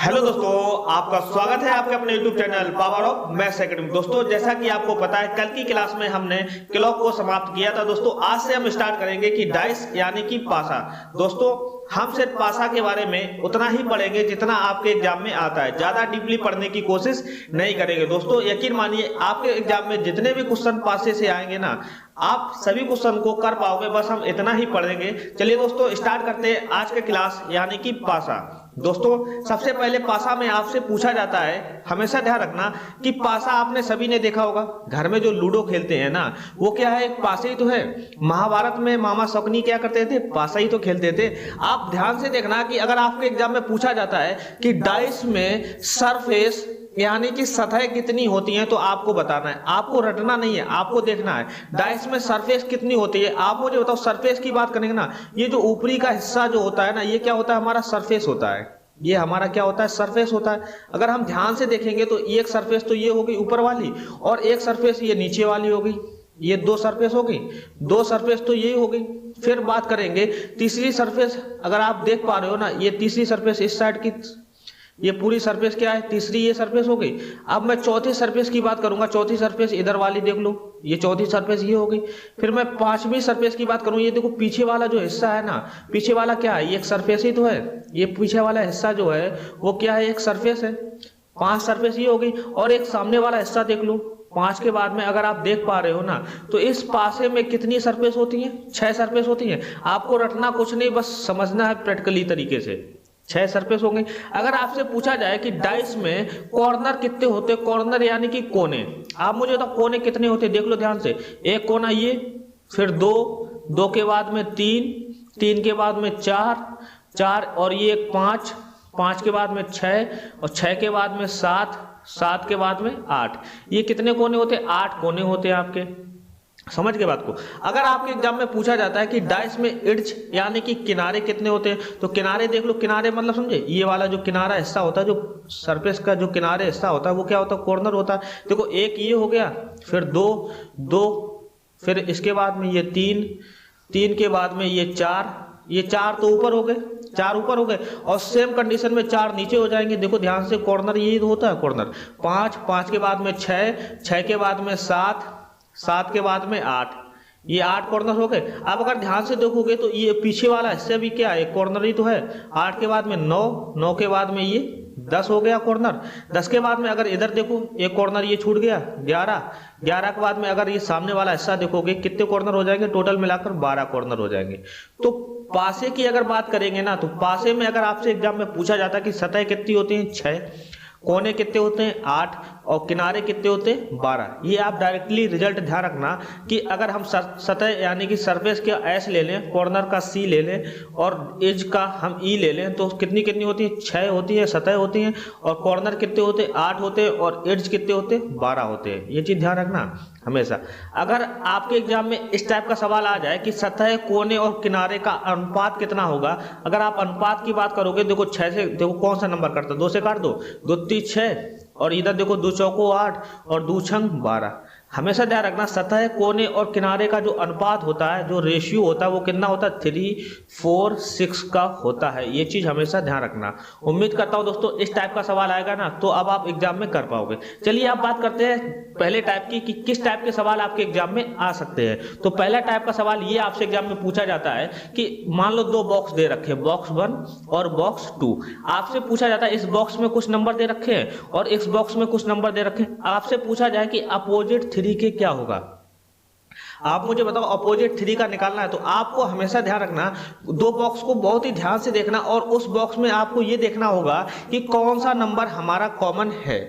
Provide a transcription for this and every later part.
Hello दोस्तों, आपका स्वागत है आपके अपने YouTube channel power of maths academy. दोस्तों, जैसा कि आपको पता है, कल की क्लास में हमने क्लॉक को समाप्त किया था। दोस्तों, आज से हम स्टार्ट करेंगे कि डाइस यानी कि पासा। दोस्तों, हम सिर्फ पासा के बारे में उतना ही पढ़ेंगे जितना आपके एग्जाम में आता है, ज्यादा डीपली पढ़ने की कोशिश नहीं करेंगे। दोस्तों, यकीन मानिए, आपके एग्जाम में जितने भी क्वेश्चन पासे से आएंगे ना, आप सभी क्वेश्चन को कर पाओगे। बस हम इतना ही पढ़ेंगे। चलिए दोस्तों, स्टार्ट करते हैं आज के क्लास यानी कि पासा। दोस्तों, सबसे पहले पासा में आपसे पूछा जाता है, हमेशा ध्यान रखना कि पासा आपने सभी ने देखा होगा। घर में जो लूडो खेलते हैं ना, वो क्या है, एक पासा ही तो है। महाभारत में मामा शकुनी क्या करते थे, पासा ही तो खेलते थे। आप ध्यान से देखना कि अगर आपके एग्जाम में पूछा जाता है कि डाइस में सरफेस यानी कि सतह कितनी होती हैं, तो आपको बताना है, आपको रटना नहीं है, आपको देखना है डाइस में सरफेस कितनी होती है। आप मुझे बताओ, सरफेस की बात करेंगे ना, ये जो ऊपरी का हिस्सा जो होता है ना, ये क्या होता है, हमारा सरफेस होता है। ये हमारा क्या होता है, सरफेस होता है। अगर हम ध्यान से देखेंगे तो एक सरफेस तो ये होगी ऊपर वाली, और एक सरफेस ये नीचे वाली होगी। ये दो सरफेस होगी, दो सरफेस तो ये होगी। फिर बात करेंगे तीसरी सरफेस, अगर आप देख पा रहे हो ना, ये तीसरी सरफेस इस साइड की, ये पूरी सरफेस क्या है, तीसरी ये सरफेस हो गई। अब मैं चौथी सरफेस की बात करूंगा, चौथी सरफेस इधर वाली देख लो, ये चौथी सरफेस ये हो गई। फिर मैं पांचवी सरफेस की बात करूं, ये देखो पीछे वाला जो हिस्सा है ना, पीछे वाला क्या है, ये एक सरफेस ही तो है। ये पीछे वाला हिस्सा जो है वो क्या है, एक सरफेस है। 5 सरफेस ये हो गई, और एक सामने वाला हिस्सा देख लो। 5 के बाद में अगर आप देख पा रहे हो ना, तो इस पासे में कितनी सरफेस होती है, 6 सरफेस होती है। आपको रटना कुछ नहीं, बस समझना है प्रैक्टिकली तरीके से। 6 सरफेस होंगे। अगर आपसे पूछा जाए कि डाइस में कॉर्नर कितने होते, कॉर्नर यानी कि कोने, आप मुझे बताओ कोने कितने होते, देख लो ध्यान से। एक कोना ये, फिर 2, 2 के बाद में 3, 3 के बाद में 4, 4 और ये 5, 5 के बाद में 6 और 6 के बाद में 7, 7 के बाद में 8। ये कितने कोने होते, 8 कोने होते हैं आपके। समझ के बात को। अगर आपके एग्जाम में पूछा जाता है कि डाइस में एड्ज यानी कि किनारे कितने होते हैं, तो किनारे देख लो। किनारे मतलब समझे, ये वाला जो किनारा हिस्सा होता है, जो सरफेस का जो किनारे हिस्सा होता है, वो क्या होता है, कॉर्नर होता है। देखो, एक ये हो गया, फिर 2, 2, फिर इसके बाद में ये 3, 3 के बाद में ये 4, ये 4 तो ऊपर हो गए, 4 ऊपर हो गए, और सेम कंडीशन में 4 नीचे हो जाएंगे। देखो ध्यान से, कॉर्नर यही होता है, कॉर्नर। 5, 5 के बाद में 6, 6 के बाद में 7, 7 के बाद में 8, ये 8 कॉर्नर हो गए। अब अगर ध्यान से देखोगे तो ये पीछे वाला हिस्सा भी क्या है, कॉर्नर ही तो है। 8 के बाद में 9, 9 के बाद में ये 10 हो गया कॉर्नर। 10 के बाद में अगर इधर देखो, एक कॉर्नर ये छूट गया, 11, 11 के बाद में अगर ये सामने वाला हिस्सा देखोगे, कितने कॉर्नर हो जाएंगे, टोटल मिलाकर 12 कॉर्नर हो जाएंगे। तो पासे की अगर बात करेंगे ना, तो पासे में अगर आपसे एग्जाम में पूछा जाता है कि सतह कितनी होती है, 6, कोने कितने होते हैं, 8, और किनारे कितने होते हैं, 12। ये आप डायरेक्टली रिजल्ट ध्यान रखना कि अगर हम सतह यानी कि सरफेस का एस ले लें, कॉर्नर का सी ले लें, और एज का हम ई ले लें, तो कितनी कितनी होती है, 6 होती है सतह होती हैं। और कॉर्नर कितने होते हैं, 8 होते हैं, और एज कितने होते हैं, 12 होते हैं। ये चीज ध्यान रखना हमेशा। अगर आपके एग्जाम में इस टाइप का सवाल आ जाए कि सतह, कोने और किनारे का अनुपात कितना होगा, अगर आप अनुपात की बात करोगे, देखो 6 से देखो कौन सा नंबर करता है, 2 से काट दो, 2 3 6, और इधर देखो 2 चौको 8 और 2 छंग 12। हमेशा ध्यान रखना, सतह, कोने और किनारे का जो अनुपात होता है, जो रेशियो होता है, वो कितना होता है, 3, 4, 6 का होता है। ये चीज हमेशा ध्यान रखना। उम्मीद करता हूं दोस्तों, इस टाइप का सवाल आएगा ना, तो अब आप एग्जाम में कर पाओगे। चलिए आप बात करते हैं पहले टाइप की, कि किस टाइप के सवाल आपके एग्जाम में आ सकते हैं। तो पहला टाइप का सवाल ये आपसे एग्जाम में पूछा जाता है कि मान लो 2 बॉक्स दे रखे, बॉक्स 1 और बॉक्स 2। आपसे पूछा जाता है, इस बॉक्स में कुछ नंबर दे रखे हैं और इस बॉक्स में कुछ नंबर दे रखे हैं। आपसे पूछा जाए कि अपोजिट 3 के क्या होगा। आप मुझे बताओ, अपोजिट 3 का निकालना है, तो आपको हमेशा ध्यान रखना, 2 बॉक्स को बहुत ही ध्यान से देखना, और उस बॉक्स में आपको यह देखना होगा कि कौन सा नंबर हमारा कॉमन है,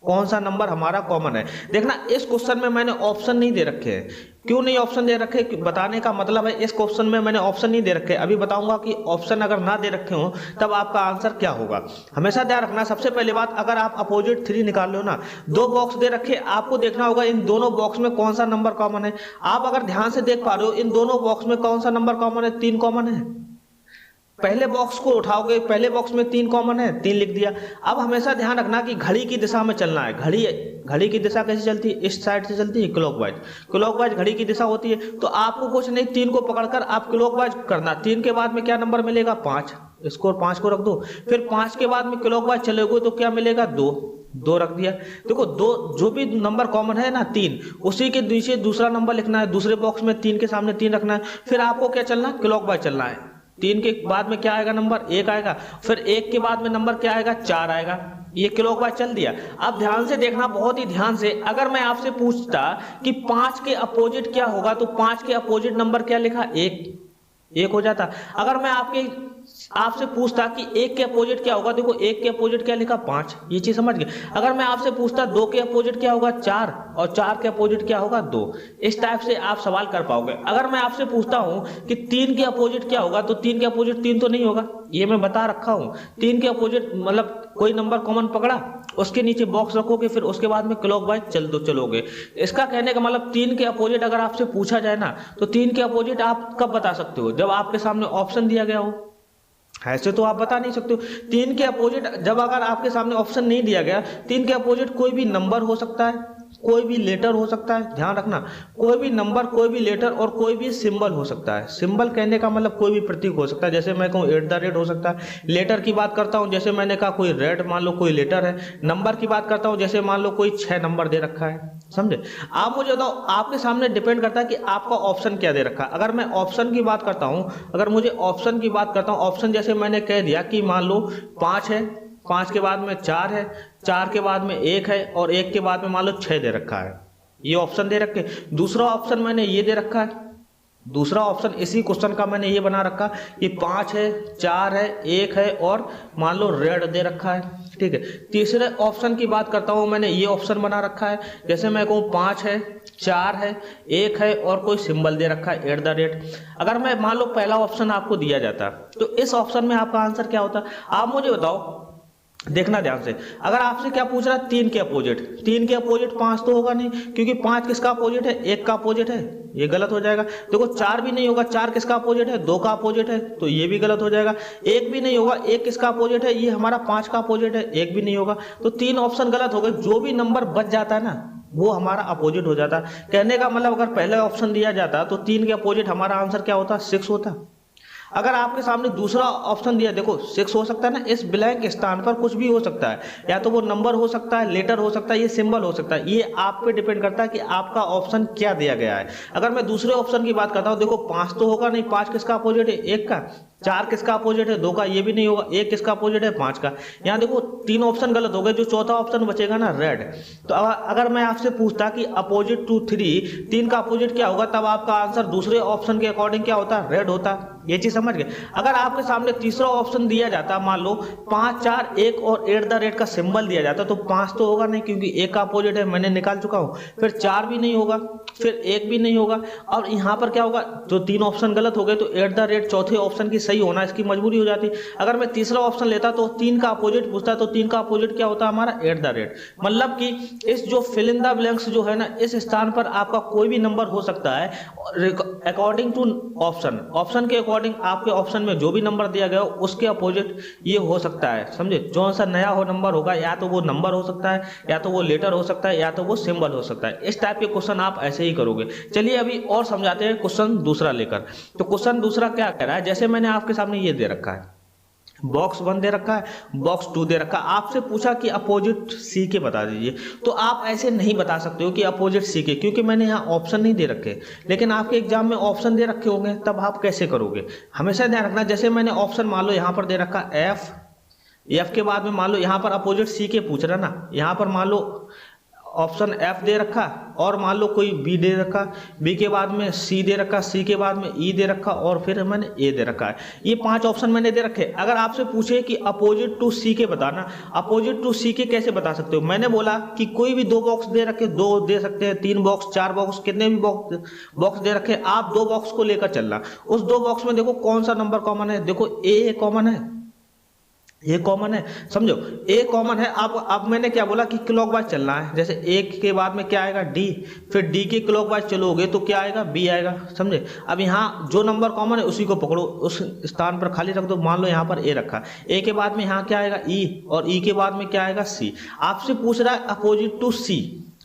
कौन सा नंबर हमारा कॉमन है। देखना, इस क्वेश्चन में मैंने ऑप्शन नहीं दे रखे हैं। क्यों नहीं ऑप्शन दे रखे, बताने का मतलब है, इस क्वेश्चन में मैंने ऑप्शन नहीं दे रखे। अभी बताऊंगा कि ऑप्शन अगर ना दे रखे हो तब आपका आंसर क्या होगा। हमेशा ध्यान रखना, सबसे पहली बात, अगर आप अपोजिट 3 निकाल लो ना, 2 बॉक्स दे रखे, आपको देखना होगा इन दोनों बॉक्स में कौन सा नंबर कॉमन है। आप अगर ध्यान से देख पा रहे हो, इन दोनों बॉक्स में कौन सा नंबर कॉमन है, 3 कॉमन है। पहले बॉक्स को उठाओगे, पहले बॉक्स में 3 कॉमन है, 3 लिख दिया। अब हमेशा ध्यान रखना कि घड़ी की दिशा में चलना है। घड़ी की दिशा कैसे चलती है, इस साइड से चलती है, क्लॉकवाइज। क्लॉकवाइज घड़ी की दिशा होती है। तो आपको कुछ नहीं, 3 को पकड़कर आप क्लॉकवाइज करना। 3 के बाद में क्या नंबर मिलेगा, 5। स्कोर 5 को रख दो, फिर 5 के बाद में क्लॉकवाइज चलोगे तो क्या मिलेगा 2, 2 रख दिया। देखो 2 जो भी नंबर कॉमन है ना 3, उसी के नीचे दूसरा नंबर लिखना है, दूसरे बॉक्स में 3 के सामने 3 रखना है, फिर आपको क्या चलना है, क्लॉकवाइज चलना है। 3 के बाद में क्या आएगा नंबर 1 आएगा, फिर 1 के बाद में नंबर क्या आएगा 4 आएगा। ये क्लॉकवाइज चल दिया। अब ध्यान से देखना, बहुत ही ध्यान से, अगर मैं आपसे पूछता कि 5 के अपोजिट क्या होगा तो 5 के अपोजिट नंबर क्या लिखा 1 हो जाता। अगर मैं आपसे पूछता कि 1 के अपोजिट क्या होगा, देखो 1 के अपोजिट क्या लिखा 5, ये चीज समझ गए। अगर मैं आपसे पूछता 2 के अपोजिट क्या होगा 4 और 4 के अपोजिट क्या होगा 2, इस टाइप से आप सवाल कर पाओगे। अगर मैं आपसे पूछता हूं कि 3 के अपोजिट क्या होगा तो 3 के अपोजिट 3 तो नहीं होगा, ये मैं बता रखा हूं। 3 के अपोजिट मतलब कोई नंबर कॉमन पकड़ा, उसके नीचे बॉक्स रखोगे, फिर उसके बाद में क्लॉकवाइज चलोगे। इसका कहने का मतलब 3 के अपोजिट अगर आपसे पूछा जाए ना तो 3 के अपोजिट आप कब बता सकते हो, जब आपके सामने ऑप्शन दिया गया हो। ऐसे तो आप बता नहीं सकते हो। 3 के अपोजिट जब अगर आपके सामने ऑप्शन नहीं दिया गया, 3 के अपोजिट कोई भी नंबर हो सकता है, कोई भी लेटर हो सकता है, ध्यान रखना, कोई भी नंबर, कोई भी लेटर और कोई भी सिंबल हो सकता है। सिंबल कहने का मतलब कोई भी प्रतीक हो सकता है, जैसे मैं कहूँ @ हो सकता है। लेटर की बात करता हूँ, जैसे मैंने कहा कोई रेड, मान लो कोई लेटर है। नंबर की बात करता हूँ, जैसे मान लो कोई 6 नंबर दे रखा है, समझे। आप मुझे बताओ, आपके सामने डिपेंड करता है कि आपका ऑप्शन क्या दे रखा है। अगर मैं ऑप्शन की बात करता हूँ, अगर मुझे ऑप्शन की बात करता हूँ, ऑप्शन जैसे मैंने कह दिया कि मान लो 5 है, 5 के बाद में 4 है, 4 के बाद में 1 है और 1 के बाद में मान लो 6 दे रखा है, ये ऑप्शन दे रखे। दूसरा ऑप्शन मैंने ये दे रखा है, दूसरा ऑप्शन इसी क्वेश्चन का मैंने ये बना रखा कि 5 है, 4 है, 1 है और मान लो रेड दे रखा है, ठीक है। तीसरे ऑप्शन की बात करता हूं, मैंने ये ऑप्शन बना रखा है, जैसे मैं कहूँ 5 है, 4 है, 1 है और कोई सिंबल दे रखा है @ अगर मैं मान लो पहला ऑप्शन आपको दिया जाता तो इस ऑप्शन में आपका आंसर क्या होता, आप मुझे बताओ। देखना ध्यान से, अगर आपसे क्या पूछ रहा है 3 के अपोजिट, 3 के अपोजिट 5 तो होगा नहीं, क्योंकि 5 किसका अपोजिट है, 1 का अपोजिट है, ये गलत हो जाएगा। देखो 4 भी नहीं होगा, 4 किसका अपोजिट है, 2 का अपोजिट है, तो ये भी गलत हो जाएगा। 1 भी नहीं होगा, 1 किसका अपोजिट है, ये हमारा 5 का अपोजिट है, 1 भी नहीं होगा, तो 3 ऑप्शन गलत हो गए। जो भी नंबर बच जाता है ना वो हमारा अपोजिट हो जाता। कहने का मतलब अगर पहला ऑप्शन दिया जाता तो 3 के अपोजिट हमारा आंसर क्या होता, 6 होता। अगर आपके सामने दूसरा ऑप्शन दिया, देखो 6 हो सकता है ना, इस ब्लैंक स्थान पर कुछ भी हो सकता है, या तो वो नंबर हो सकता है, लेटर हो सकता है, ये सिंबल हो सकता है। ये आप पे डिपेंड करता है कि आपका ऑप्शन क्या दिया गया है। अगर मैं दूसरे ऑप्शन की बात करता हूँ, देखो 5 तो होगा नहीं, 5 किसका अपोजिट है, 1 का। 4 किसका अपोजिट है, 2 का, ये भी नहीं होगा। 1 किसका अपोजिट है, 5 का। यहाँ देखो 3 ऑप्शन गलत हो गए, जो चौथा ऑप्शन बचेगा ना रेड। तो अगर मैं आपसे पूछता कि अपोजिट टू 3 का अपोजिट क्या होगा, तब आपका आंसर दूसरे ऑप्शन के अकॉर्डिंग क्या होता, रेड होता। ये चीज समझ गए। अगर आपके सामने तीसरा ऑप्शन दिया जाता, मान लो 5, 4, 1 और @ का सिंबल दिया जाता, तो 5 तो होगा नहीं, क्योंकि 1 का अपोजिट है, मैंने निकाल चुका हूं। फिर 4 भी नहीं होगा, फिर 1 भी नहीं होगा, और यहाँ पर क्या होगा, जो 3 ऑप्शन गलत हो गए, तो @ चौथे ऑप्शन की सही होना इसकी मजबूरी हो जाती। अगर मैं तीसरा ऑप्शन लेता तो 3 का अपोजिट पूछता, तो 3 का अपोजिट क्या होता हमारा, @ मतलब कि इस जो फिल इन द ब्लैंक्स जो है ना, इस स्थान पर आपका कोई भी नंबर हो सकता है अकॉर्डिंग टू ऑप्शन के अकॉर्डिंग। आपके ऑप्शन में जो भी नंबर दिया गया हो उसके अपोजिट ये हो सकता है, समझे। जो सा नया हो नंबर होगा, या तो वो नंबर हो सकता है, या तो वो लेटर हो सकता है, या तो वो सिंबल हो सकता है। इस टाइप के क्वेश्चन आप ऐसे ही करोगे। चलिए अभी और समझाते हैं क्वेश्चन दूसरा लेकर। तो क्वेश्चन दूसरा क्या कह रहा है, जैसे मैंने आपके सामने ये दे रखा है, बॉक्स 1 दे रखा है, बॉक्स 2 दे रखा है। आपसे पूछा कि अपोजिट सी के बता दीजिए, तो आप ऐसे नहीं बता सकते हो कि अपोजिट सी के, क्योंकि मैंने यहाँ ऑप्शन नहीं दे रखे। लेकिन आपके एग्जाम में ऑप्शन दे रखे होंगे, तब आप कैसे करोगे, हमेशा ध्यान रखना। जैसे मैंने ऑप्शन मान लो यहाँ पर दे रखा एफ के बाद में मान लो यहाँ पर अपोजिट सी के पूछ रहा ना, यहाँ पर मान लो ऑप्शन एफ दे रखा, और मान लो कोई बी दे रखा, बी के बाद में सी दे रखा, सी के बाद में ई दे रखा, और फिर मैंने ए दे रखा है। ये 5 ऑप्शन मैंने दे रखे। अगर आपसे पूछे कि अपोजिट टू सी के बताना, अपोजिट टू सी के कैसे बता सकते हो, मैंने बोला कि कोई भी 2 बॉक्स दे रखे, 2 दे सकते हैं, 3 बॉक्स, 4 बॉक्स, कितने भी बॉक्स दे रखे, आप 2 बॉक्स को लेकर चलना। उस 2 बॉक्स में देखो कौन सा नंबर कॉमन है, देखो ए कॉमन है, ये कॉमन है, समझो ए कॉमन है। अब मैंने क्या बोला कि क्लॉकवाइज चलना है। जैसे 1 के बाद में क्या आएगा, डी, फिर डी के क्लॉकवाइज चलोगे तो क्या आएगा, बी आएगा, समझे। अब यहाँ जो नंबर कॉमन है उसी को पकड़ो, उस स्थान पर खाली रख दो। मान लो यहाँ पर ए रखा, ए के बाद में यहाँ क्या आएगा, ई, और ई के बाद में क्या आएगा, सी। आपसे पूछ रहा है opposite to C,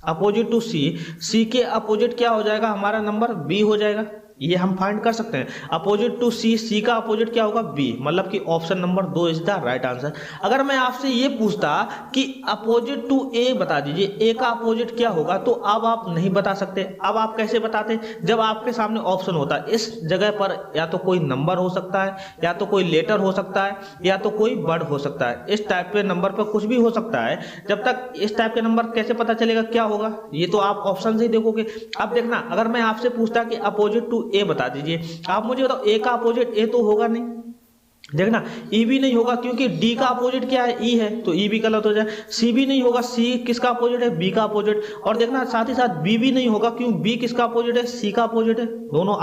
opposite to C, C के अपोजिट क्या हो जाएगा हमारा नंबर, बी हो जाएगा। ये हम फाइंड कर सकते हैं। अपोजिट टू सी, सी का अपोजिट क्या होगा बी, मतलब कि option number 2 is the right answer. अगर मैं आपसे ये पूछता कि अपोजिट टू ए बता दीजिए, ए का अपोजिट क्या होगा, तो अब आप नहीं बता सकते। अब आप कैसे बताते, जब आपके सामने ऑप्शन होता है, इस जगह पर या तो कोई नंबर हो सकता है, या तो कोई लेटर हो सकता है, या तो कोई वर्ड हो सकता है। इस टाइप के नंबर पर कुछ भी हो सकता है। जब तक इस टाइप के नंबर कैसे पता चलेगा क्या होगा, ये तो आप ऑप्शन से ही देखोगे। अब देखना, अगर मैं आपसे पूछता कि अपोजिट टू ए बता दीजिए, आप मुझे बताओ ए का अपोजिट ए तो होगा नहीं, देखना ई भी नहीं होगा क्योंकि डी का अपोजिट क्या है ई है, तो ई भी गलत हो जाए। सी भी नहीं होगा, सी किसका अपोजिट है बी का अपोजिट। और देखना साथ ही साथ बी भी नहीं होगा क्यों बी किसका अपोजिट है सी का अपोजिट है। दोनों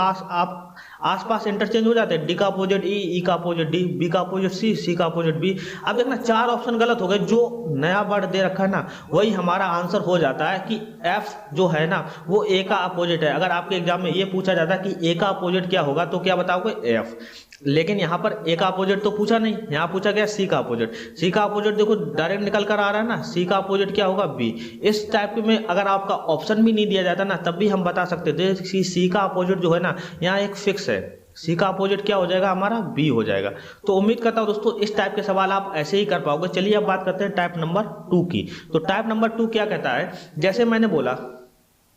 आसपास इंटरचेंज हो जाते हैं, डी का अपोजिट ई का अपोजिट डी, बी का अपोजिट सी का अपोजिट बी। अब देखना 4 ऑप्शन गलत हो गए। जो नया वर्ड दे रखा है ना, वही हमारा आंसर हो जाता है कि एफ जो है ना वो ए का अपोजिट है। अगर आपके एग्जाम में ये पूछा जाता है कि ए का अपोजिट क्या होगा, तो क्या बताओगे एफ। लेकिन यहाँ पर ए का अपोजिट तो पूछा नहीं, यहाँ पूछा गया सी का अपोजिट। सी का अपोजिट देखो डायरेक्ट निकल कर आ रहा है ना, सी का अपोजिट क्या होगा बी। इस टाइप में अगर आपका ऑप्शन भी नहीं दिया जाता ना, तब भी हम बता सकते थे कि सी का अपोजिट जो है ना यहाँ एक फिक्स है, सी का अपोजिट क्या हो जाएगा हमारा बी हो जाएगा। तो उम्मीद करता हूं दोस्तों इस टाइप के सवाल आप ऐसे ही कर पाओगे। चलिए अब बात करते हैं टाइप नंबर 2 की। तो टाइप नंबर 2 क्या कहता है, जैसे मैंने बोला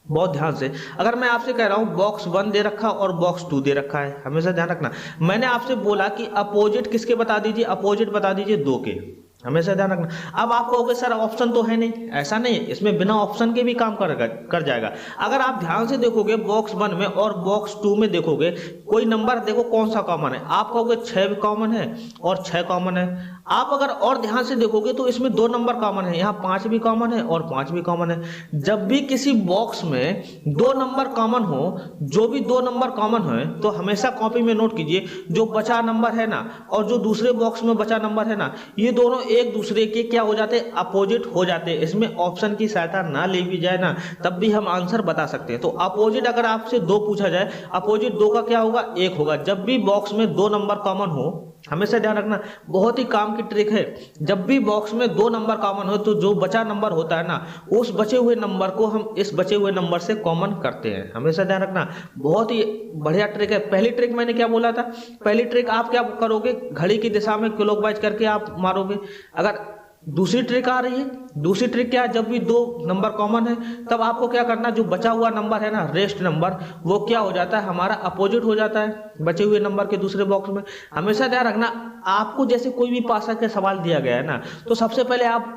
बहुत ध्यान से, अगर मैं आपसे कह रहा हूं बॉक्स 1 दे रखा और बॉक्स 2 दे रखा है, हमेशा ध्यान रखना। मैंने आपसे बोला कि अपोजिट किसके बता दीजिए, अपोजिट बता दीजिए 2 के, हमेशा ध्यान रखना। अब आप कहोगे सर ऑप्शन तो है नहीं, ऐसा नहीं है, इसमें बिना ऑप्शन के भी काम कर जाएगा। अगर आप ध्यान से देखोगे बॉक्स 1 में और बॉक्स 2 में देखोगे, कोई नंबर देखो कौन सा कॉमन है, आप कहोगे 6 कॉमन है और 6 कॉमन है। आप अगर और ध्यान से देखोगे तो इसमें 2 नंबर कॉमन है, यहाँ 5 भी कॉमन है और 5 भी कॉमन है। जब भी किसी बॉक्स में 2 नंबर कॉमन हो, जो भी 2 नंबर कॉमन है, तो हमेशा कॉपी में नोट कीजिए जो बचा नंबर है ना और जो दूसरे बॉक्स में बचा नंबर है ना, ये दोनों एक दूसरे के क्या हो जाते हैं, अपोजिट हो जाते हैं। इसमें ऑप्शन की सहायता ना ली भी जाए ना, तब भी हम आंसर बता सकते हैं। तो अपोजिट अगर आपसे 2 पूछा जाए, अपोजिट 2 का क्या होगा 1 होगा। जब भी बॉक्स में 2 नंबर कॉमन हो, हमेशा ध्यान रखना, बहुत ही काम की ट्रिक है, जब भी बॉक्स में 2 नंबर कॉमन हो तो जो बचा नंबर होता है ना, उस बचे हुए नंबर को हम इस बचे हुए नंबर से कॉमन करते हैं। हमेशा ध्यान रखना, बहुत ही बढ़िया ट्रिक है। पहली ट्रिक मैंने क्या बोला था, पहली ट्रिक आप क्या करोगे, घड़ी की दिशा में क्लॉकवाइज करके आप मारोगे। अगर दूसरी ट्रिक आ रही है, दूसरी ट्रिक क्या है, जब भी 2 नंबर कॉमन है तब आपको क्या करना, जो बचा हुआ नंबर है ना रेस्ट नंबर, वो क्या हो जाता है हमारा अपोजिट हो जाता है बचे हुए नंबर के दूसरे बॉक्स में। हमेशा ध्यान रखना, आपको जैसे कोई भी पासा का सवाल दिया गया है ना, तो सबसे पहले आप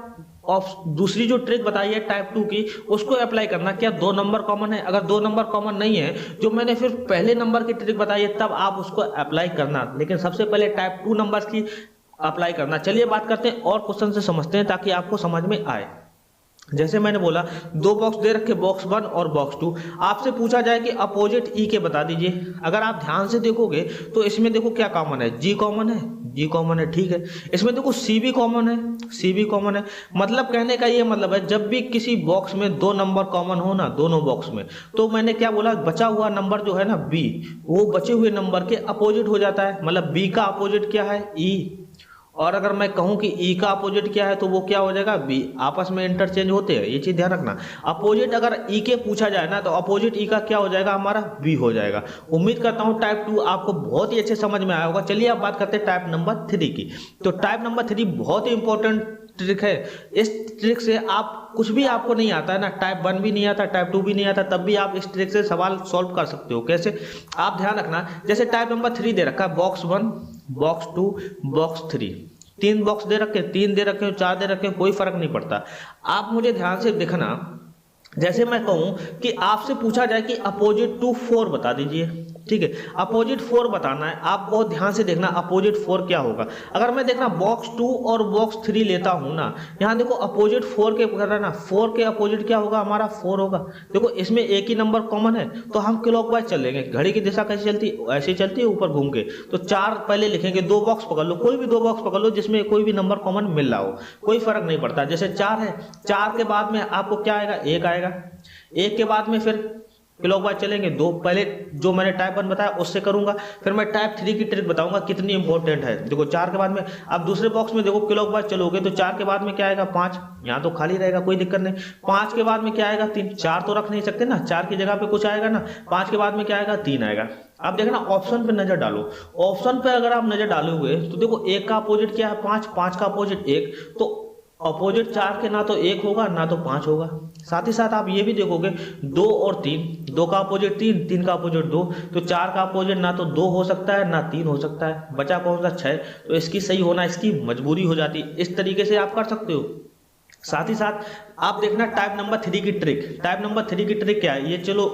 दूसरी जो ट्रिक बताई है टाइप 2 की, उसको अप्लाई करना। क्या 2 नंबर कॉमन है, अगर 2 नंबर कॉमन नहीं है, जो मैंने फिर पहले नंबर की ट्रिक बताई है, तब आप उसको अप्लाई करना, लेकिन सबसे पहले टाइप 2 नंबर्स की अप्लाई करना। चलिए बात करते हैं और क्वेश्चन से समझते हैं ताकि आपको समझ में आए। जैसे मैंने बोला 2 बॉक्स दे रखे, बॉक्स 1 और बॉक्स 2, आपसे पूछा जाए कि अपोजिट ई के बता दीजिए। अगर आप ध्यान से देखोगे तो इसमें देखो क्या कॉमन है, जी कॉमन है, जी कॉमन है, ठीक है। इसमें देखो सी भी कॉमन है, सी भी कॉमन है। मतलब कहने का ये मतलब है, जब भी किसी बॉक्स में 2 नंबर कॉमन हो ना, दोनों बॉक्स में, तो मैंने क्या बोला, बचा हुआ नंबर जो है ना बी, वो बचे हुए नंबर के अपोजिट हो जाता है। मतलब बी का अपोजिट क्या है ई, और अगर मैं कहूं कि ई का अपोजिट क्या है तो वो क्या हो जाएगा बी। आपस में इंटरचेंज होते हैं, ये चीज ध्यान रखना। अपोजिट अगर ई के पूछा जाए ना, तो अपोजिट ई का क्या हो जाएगा हमारा बी हो जाएगा। उम्मीद करता हूं टाइप 2 आपको बहुत ही अच्छे समझ में आया होगा। चलिए अब बात करते हैं टाइप नंबर 3 की। तो टाइप नंबर 3 बहुत ही इंपॉर्टेंट ट्रिक है। इस ट्रिक से आप कुछ भी आपको नहीं आता है ना, टाइप 1 भी नहीं आता, टाइप 2 भी नहीं आता, तब भी आप इस ट्रिक से सवाल सॉल्व कर सकते हो। कैसे, आप ध्यान रखना, जैसे टाइप नंबर 3 दे रखा है, बॉक्स 1, बॉक्स 2, बॉक्स 3, 3 बॉक्स दे रखे, 3 दे रखे, 4 दे रखे, कोई फर्क नहीं पड़ता। आप मुझे ध्यान से देखना, जैसे मैं कहूं कि आपसे पूछा जाए कि अपोजिट टू 4 बता दीजिए, ठीक है, अपोजिट 4 बताना है, आप बहुत ध्यान से देखना अपोजिट 4 क्या होगा। अगर मैं देखना बॉक्स 2 और बॉक्स 3 लेता हूं ना, यहाँ देखो अपोजिट 4 के कर रहा ना, 4 के अपोजिट क्या होगा हमारा 4 होगा। देखो इसमें एक ही नंबर कॉमन है, तो हम क्लॉकवाइज चलेंगे। घड़ी की दिशा कैसे चलती है, ऐसे चलती है ऊपर घूम के। तो 4 पहले लिखेंगे, 2 बॉक्स पकड़ लो, कोई भी 2 बॉक्स पकड़ लो जिसमें कोई भी नंबर कॉमन मिल रहा हो, कोई फर्क नहीं पड़ता। जैसे 4 है, 4 के बाद में आपको क्या आएगा, 1 आएगा, 1 के बाद में फिर क्लॉकवाइज चलेंगे 2, पहले जो मैंने टाइप 1 बताया उससे करूंगा, फिर मैं टाइप 3 की ट्रिक बताऊंगा कितनी इंपॉर्टेंट है। देखो 4 के बाद में अब दूसरे बॉक्स में देखो क्लॉकवाइज चलोगे तो 4 के बाद में क्या आएगा 5, यहाँ तो खाली रहेगा कोई दिक्कत नहीं। 5 के बाद में क्या आएगा 3, 4 तो रख नहीं सकते ना, 4 की जगह पे कुछ आएगा ना। 5 के बाद में क्या आएगा 3 आएगा। अब देखना ऑप्शन पे नजर डालो, ऑप्शन पे अगर आप नजर डालोगे तो देखो 1 का अपोजिट क्या है 5, 5 का अपोजिट 1, तो अपोजिट 4 के ना तो 1 होगा ना तो 5 होगा। साथ ही साथ आप ये भी देखोगे 2 और 3, 2 का अपोजिट 3, 3 का अपोजिट 2, तो 4 का अपोजिट ना तो 2 हो सकता है ना 3 हो सकता है, बचा कौन सा 6, तो इसकी सही होना इसकी मजबूरी हो जाती है। इस तरीके से आप कर सकते हो। साथ ही साथ आप देखना टाइप नंबर 3 की ट्रिक, टाइप नंबर 3 की ट्रिक क्या है ये चलो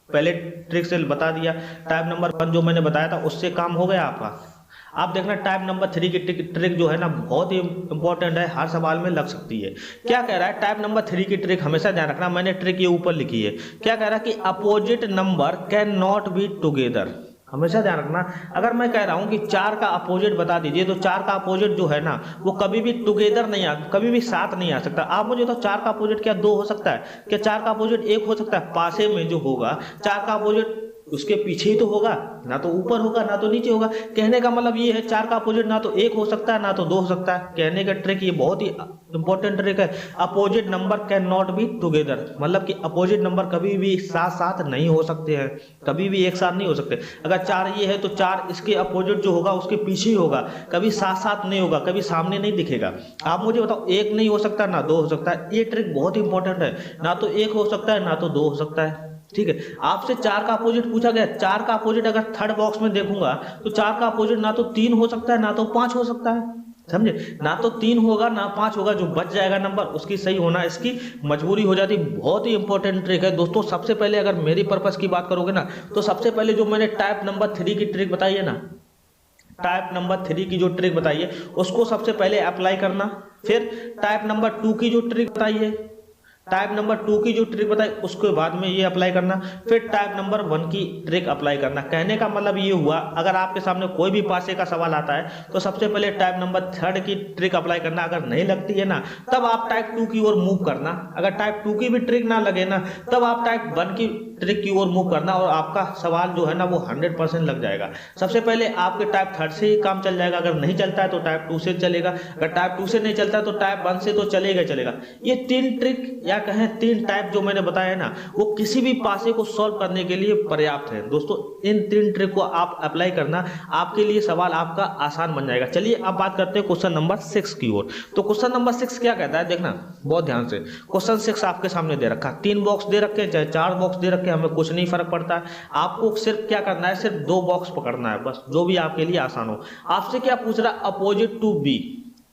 पहले ट्रिक से बता दिया, टाइप नंबर 1 जो मैंने बताया था उससे काम हो गया आपका। आप देखना टाइप नंबर 3 की ट्रिक जो है ना बहुत ही इंपॉर्टेंट है, हर सवाल में लग सकती है। क्या कह रहा है टाइप नंबर 3 की ट्रिक, हमेशा ध्यान रखना, मैंने ट्रिक ये ऊपर लिखी है। क्या कह रहा है कि opposite number can not be together, हमेशा ध्यान रखना। अगर मैं कह रहा हूं कि 4 का अपोजिट बता दीजिए तो 4 का अपोजिट जो है ना वो कभी भी टुगेदर नहीं आ, कभी भी साथ नहीं आ सकता। आप मुझे तो 4 का अपोजिट क्या 2 हो सकता है, क्या 4 का अपोजिट 1 हो सकता है, पासे में जो होगा 4 का अपोजिट उसके पीछे ही तो होगा, ना तो ऊपर होगा ना तो नीचे होगा। कहने का मतलब ये है 4 का अपोजिट ना तो 1 हो सकता है ना तो 2 हो सकता है। कहने का ट्रिक ये बहुत ही इंपॉर्टेंट ट्रिक है, opposite number can not be together, मतलब कि अपोजिट नंबर कभी भी साथ साथ नहीं हो सकते हैं, कभी भी एक साथ नहीं हो सकते। अगर 4 ये है तो 4 इसके अपोजिट जो होगा उसके पीछे ही होगा, कभी साथ साथ नहीं होगा, कभी सामने नहीं दिखेगा। आप मुझे बताओ 1 नहीं हो सकता ना 2 हो सकता है, ये ट्रिक बहुत इंपॉर्टेंट है, ना तो 1 हो सकता है ना तो 2 हो सकता है। ठीक है, आपसे 4 का अपोजिट पूछा गया, 4 का अपोजिट अगर थर्ड बॉक्स में देखूंगा तो 4 का अपोजिट ना तो 3 हो सकता है ना तो 5 हो सकता है, समझे, ना तो 3 होगा ना 5 होगा, जो बच जाएगा नंबर उसकी सही होना इसकी मजबूरी हो जाती। बहुत ही इंपॉर्टेंट ट्रिक है दोस्तों। सबसे पहले अगर मेरी पर्पस की बात करोगे ना तो सबसे पहले जो मैंने टाइप नंबर 3 की ट्रिक बताई है ना, टाइप नंबर 3 की जो ट्रिक बताई है उसको सबसे पहले अप्लाई करना, फिर टाइप नंबर 2 की जो ट्रिक बताई है, टाइप नंबर 2 की जो ट्रिक बताई उसके बाद में ये अप्लाई करना, फिर टाइप नंबर 1 की ट्रिक अप्लाई करना। कहने का मतलब ये हुआ अगर आपके सामने कोई भी पासे का सवाल आता है तो सबसे पहले टाइप नंबर 3 की ट्रिक अप्लाई करना, अगर नहीं लगती है ना तब आप टाइप 2 की ओर मूव करना, अगर टाइप 2 की भी ट्रिक ना लगे ना तब आप टाइप 1 की ट्रिक की ओर मूव करना और आपका सवाल जो है ना वो 100% लग जाएगा। सबसे पहले आपके टाइप 3 से ही काम चल जाएगा, अगर नहीं चलता है तो टाइप 2 से चलेगा, अगर टाइप 2 से नहीं चलता है तो टाइप 1 से तो चलेगा चलेगा। ये 3 ट्रिक या कहें 3 टाइप जो मैंने बताया है ना वो किसी भी पासे को सॉल्व करने के लिए पर्याप्त है दोस्तों। इन 3 ट्रिक को आप अप्लाई करना, आपके लिए सवाल आपका आसान बन जाएगा। चलिए अब बात करते हैं क्वेश्चन नंबर 6 की ओर। तो क्वेश्चन नंबर 6 क्या कहता है, देखना बहुत ध्यान से। क्वेश्चन 6 आपके सामने दे रखा, 3 बॉक्स दे रखे चाहे 4 बॉक्स दे रखे, हमें कुछ नहीं फर्क पड़ता है। आपको सिर्फ क्या करना है, सिर्फ 2 बॉक्स पकड़ना है बस, जो भी आपके लिए आसान हो। आपसे क्या पूछ रहा है, अपोजिट टू बी,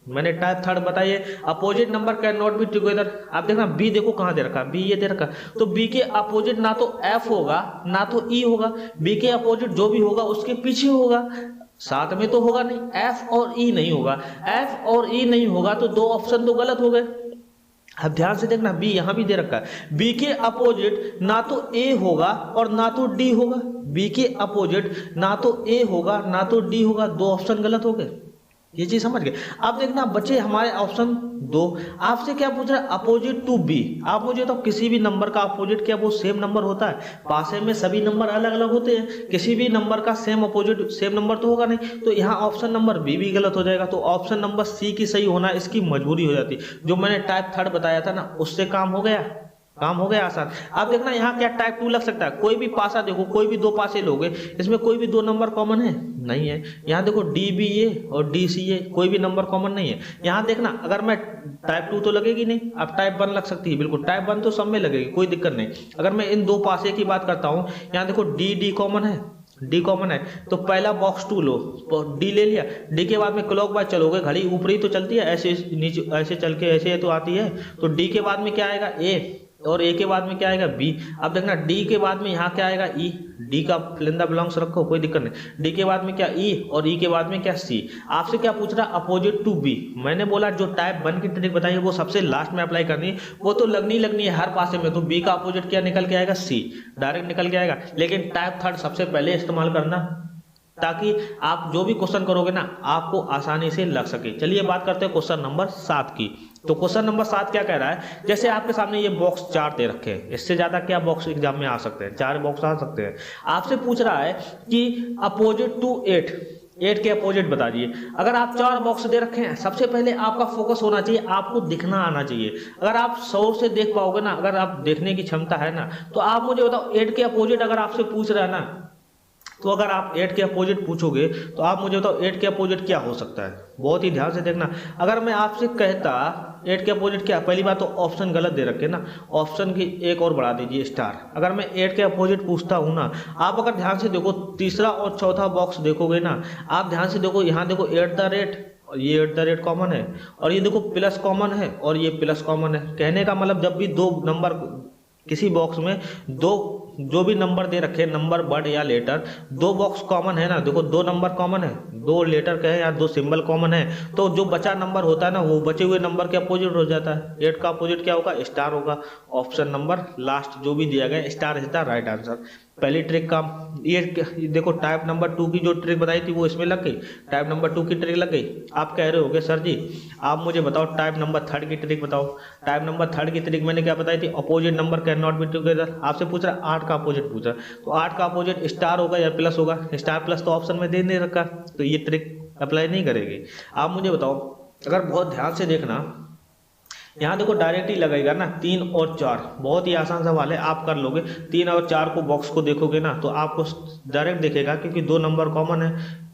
मैंने टाइप 3 बताइए, opposite number can not be together. आप देखना बी देखो कहां दे रखा, बी ये दे रखा, तो बी के अपोजिट ना तो एफ होगा ना तो ई होगा, बी के अपोजिट जो भी होगा उसके पीछे होगा, साथ में तो होगा नहीं। एफ और ई नहीं होगा, एफ और ई नहीं होगा तो 2 ऑप्शन तो गलत हो गए। अब ध्यान से देखना बी यहां भी दे रखा है, बी के अपोजिट ना तो ए होगा और ना तो डी होगा, बी के अपोजिट ना तो ए होगा ना तो डी होगा, 2 ऑप्शन गलत हो गए। ये चीज समझ गए। अब देखना बचे हमारे ऑप्शन 2। आपसे क्या पूछ रहा है, अपोजिट टू बी। आप मुझे तो किसी भी नंबर का अपोजिट क्या वो सेम नंबर होता है, पासे में सभी नंबर अलग अलग होते हैं, किसी भी नंबर का सेम अपोजिट सेम नंबर तो होगा नहीं, तो यहाँ ऑप्शन नंबर बी भी गलत हो जाएगा। तो ऑप्शन नंबर सी की सही होना इसकी मजबूरी हो जाती। जो मैंने टाइप 3 बताया था ना उससे काम हो गया, काम हो गया आसान। अब देखना यहाँ क्या टाइप 2 लग सकता है, कोई भी पासा देखो, कोई भी 2 पासे लोगे, इसमें कोई भी 2 नंबर कॉमन है नहीं है। यहाँ देखो डी बी ए और डी सी ए, कोई भी नंबर कॉमन नहीं है। यहाँ देखना अगर मैं टाइप 2 तो लगेगी नहीं, अब टाइप 1 लग सकती है, बिल्कुल टाइप 1 तो सब में लगेगी, कोई दिक्कत नहीं। अगर मैं इन 2 पासे की बात करता हूँ, यहाँ देखो डी डी कॉमन है, डी कॉमन है, तो पहला बॉक्स 2 लो, तो डी ले लिया, डी के बाद में क्लॉकवाइज चलोगे, घड़ी ऊपरी तो चलती है, ऐसे नीचे ऐसे चल के ऐसे तो आती है, तो डी के बाद में क्या आएगा ए, और ए के बाद में क्या आएगा बी। अब देखना डी के बाद में यहाँ क्या आएगा ई, डी का लेंदा बिलोंग्स रखो कोई दिक्कत नहीं, डी के बाद में क्या ई और ई के बाद में क्या सी। आपसे क्या पूछ रहा है, अपोजिट टू बी। मैंने बोला जो टाइप 1 की ट्रिक बताई है वो सबसे लास्ट में अप्लाई करनी है, वो तो लगनी है हर पासे में, तो बी का अपोजिट क्या निकल के आएगा सी, डायरेक्ट निकल के आएगा। लेकिन टाइप 3 सबसे पहले इस्तेमाल करना, ताकि आप जो भी क्वेश्चन करोगे ना आपको आसानी से लग सके। चलिए बात करते हैं क्वेश्चन नंबर 7 की। तो क्वेश्चन नंबर 7 क्या कह रहा है, जैसे आपके सामने ये बॉक्स 4 दे रखे हैं, इससे ज्यादा क्या बॉक्स एग्जाम में आ सकते हैं, 4 बॉक्स आ सकते हैं। आपसे पूछ रहा है कि अपोजिट टू 8 के अपोजिट बता दिए। अगर आप 4 बॉक्स दे रखे हैं, सबसे पहले आपका फोकस होना चाहिए, आपको दिखना आना चाहिए। अगर आप 100 से देख पाओगे ना, अगर आप देखने की क्षमता है ना, तो आप मुझे बताओ 8 के अपोजिट अगर आपसे पूछ रहा है ना, तो अगर आप 8 के अपोजिट पूछोगे तो आप मुझे बताओ 8 के अपोजिट क्या हो सकता है। बहुत ही ध्यान से देखना। अगर मैं आपसे कहता 8 के अपोजिट क्या, पहली बात तो ऑप्शन गलत दे रखे ना, ऑप्शन की एक और बढ़ा दीजिए स्टार। अगर मैं 8 के अपोजिट पूछता हूं ना, आप अगर ध्यान से देखो तीसरा और चौथा बॉक्स देखोगे ना, आप ध्यान से देखो, यहाँ देखो @ और ये @ कॉमन है, और ये देखो प्लस कॉमन है, और ये प्लस कॉमन है। कहने का मतलब जब भी 2 नंबर किसी बॉक्स में जो भी नंबर दे रखे नंबर वर्ड या लेटर, 2 बॉक्स कॉमन है ना, देखो 2 नंबर कॉमन है, 2 लेटर कहे या 2 सिंबल कॉमन है, तो जो बचा नंबर होता है ना वो बचे हुए नंबर के अपोजिट हो जाता है। 8 का अपोजिट क्या होगा, स्टार होगा। ऑप्शन नंबर लास्ट जो भी दिया गया star is the right answer. पहली ट्रिक का ये देखो, टाइप नंबर 2 की जो ट्रिक बताई थी वो इसमें लग गई, टाइप नंबर 2 की ट्रिक लग गई। आप कह रहे होगे सर जी आप मुझे बताओ टाइप नंबर 3 की ट्रिक बताओ। टाइप नंबर 3 की ट्रिक मैंने क्या बताई थी, opposite number can not be together. आपसे पूछ रहा 8 का अपोजिट पूछा, तो 8 का अपोजिट स्टार होगा या प्लस होगा, स्टार प्लस तो ऑप्शन में दे नहीं रखा, तो ये ट्रिक अप्लाई नहीं करेगी। आप मुझे बताओ, अगर बहुत ध्यान से देखना, यहाँ देखो डायरेक्ट ही लगेगा ना 3 और 4, बहुत ही आसान सवाल है, आप कर लोगे। 3 और 4 को बॉक्स को देखोगे ना तो आपको डायरेक्ट दिखेगा, क्योंकि 2 नंबर कॉमन है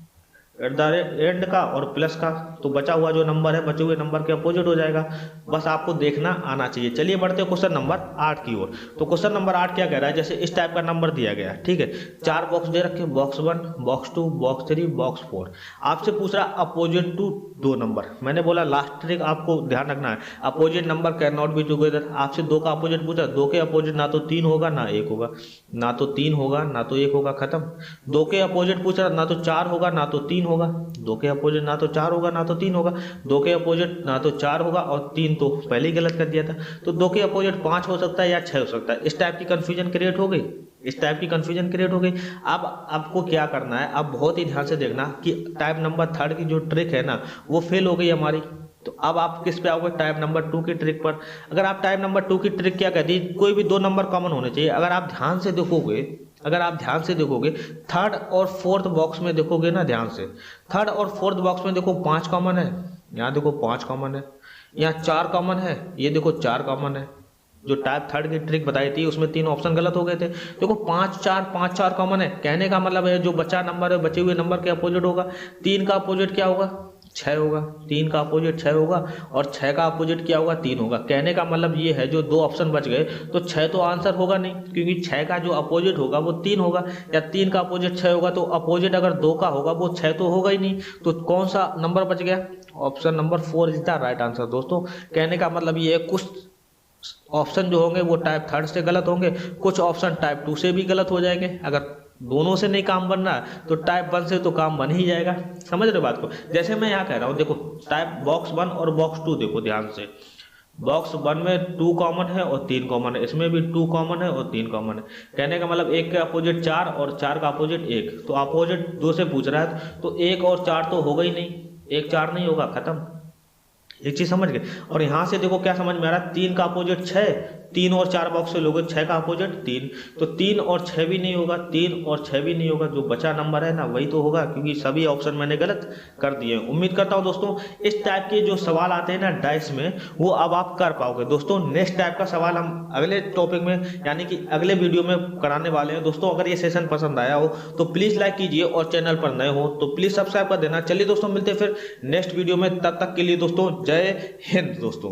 एंड का और प्लस का, तो बचा हुआ जो नंबर है बचे हुए नंबर के अपोजिट हो जाएगा। बस आपको देखना आना चाहिए। चलिए बढ़ते हैं क्वेश्चन नंबर 8 की ओर। तो क्वेश्चन नंबर 8 क्या कह रहा है, जैसे इस टाइप का नंबर दिया गया है, ठीक है, 4 बॉक्स दे रखे, बॉक्स 1, बॉक्स 2, बॉक्स 3, बॉक्स 4। आपसे पूछ रहा अपोजिट टू 2 नंबर। मैंने बोला लास्ट ट्रिक आपको ध्यान रखना है, opposite number can not be together. आपसे 2 का अपोजिट पूछा, 2 के अपोजिट ना तो 3 होगा ना 1 होगा, ना तो 3 होगा ना तो 1 होगा, खत्म। 2 के अपोजिट पूछा, ना तो 4 होगा ना तो 3 होगा, 2 के अपोजिट ना तो 4 होगा ना तो 3 होगा, 2 के अपोजिट ना तो 4 होगा और 3 तो पहले ही गलत कर दिया था, तो 2 के अपोजिट 5 हो सकता है या 6 हो सकता है। इस टाइप की कंफ्यूजन क्रिएट हो गई, इस टाइप की कंफ्यूजन क्रिएट हो गई। अब आपको क्या करना है, अब बहुत ही ध्यान से देखना कि टाइप नंबर 3 की जो ट्रिक है ना वो फेल हो गई हमारी। तो अब आप किस पे आओगे, टाइप नंबर 2 की ट्रिक पर। अगर आप टाइप नंबर 2 की ट्रिक क्या कहती है, कोई भी 2 नंबर कॉमन होने चाहिए। अगर आप ध्यान से देखोगे, 3rd और 4th बॉक्स में देखोगे ना ध्यान से, 3rd और 4th बॉक्स में देखो 5 कॉमन है, यहाँ देखो 5 कॉमन है, यहाँ 4 कॉमन है, ये देखो 4 कॉमन है। जो टाइप 3 की ट्रिक बताई थी उसमें 3 ऑप्शन गलत हो गए थे। देखो 5 4 कॉमन है, कहने का मतलब है जो बचा नंबर है बचे हुए नंबर के अपोजिट होगा। 3 का अपोजिट क्या होगा, 6 होगा, 3 का अपोजिट 6 होगा, और 6 का अपोजिट क्या होगा, 3 होगा। कहने का मतलब ये है जो 2 ऑप्शन बच गए तो 6 तो आंसर होगा नहीं, क्योंकि 6 का जो अपोजिट होगा वो 3 होगा, या 3 का अपोजिट 6 होगा तो अपोजिट अगर 2 का होगा वो 6 तो होगा ही नहीं। तो कौन सा नंबर बच गया, option number 4 is the right answer. दोस्तों कहने का मतलब ये है कुछ ऑप्शन जो होंगे वो टाइप 3 से गलत होंगे, कुछ ऑप्शन टाइप 2 से भी गलत हो जाएंगे। अगर दोनों से नहीं काम बन रहा है तो टाइप 1 से तो काम बन ही जाएगा। समझ रहे बात को। जैसे मैं यहाँ कह रहा हूँ, देखो टाइप बॉक्स 1 और बॉक्स 2 देखो ध्यान से, बॉक्स 1 में 2 कॉमन है और 3 कॉमन है, इसमें भी 2 कॉमन है और 3 कॉमन है। कहने का मतलब 1 के अपोजिट 4 और 4 का अपोजिट 1, तो अपोजिट 2 से पूछ रहा है तो 1 और 4 तो होगा ही नहीं, 1 4 नहीं होगा, खत्म। एक चीज समझ गए। और यहां से देखो क्या समझ में आ रहा है, 3 का अपोजिट 6, 3 और 4 बॉक्स से लोगे 6 का अपोजिट 3, तो 3 और 6 भी नहीं होगा, 3 और 6 भी नहीं होगा, जो बचा नंबर है ना वही तो होगा, क्योंकि सभी ऑप्शन मैंने गलत कर दिए। उम्मीद करता हूं दोस्तों इस टाइप के जो सवाल आते हैं ना डाइस में वो अब आप कर पाओगे। दोस्तों नेक्स्ट टाइप का सवाल हम अगले टॉपिक में यानी कि अगले वीडियो में कराने वाले हैं। दोस्तों अगर ये सेशन पसंद आया हो तो प्लीज लाइक कीजिए, और चैनल पर नए हो तो प्लीज सब्सक्राइब कर देना। चलिए दोस्तों मिलते हैं फिर नेक्स्ट वीडियो में, तब तक के लिए दोस्तों जय हिंद दोस्तों।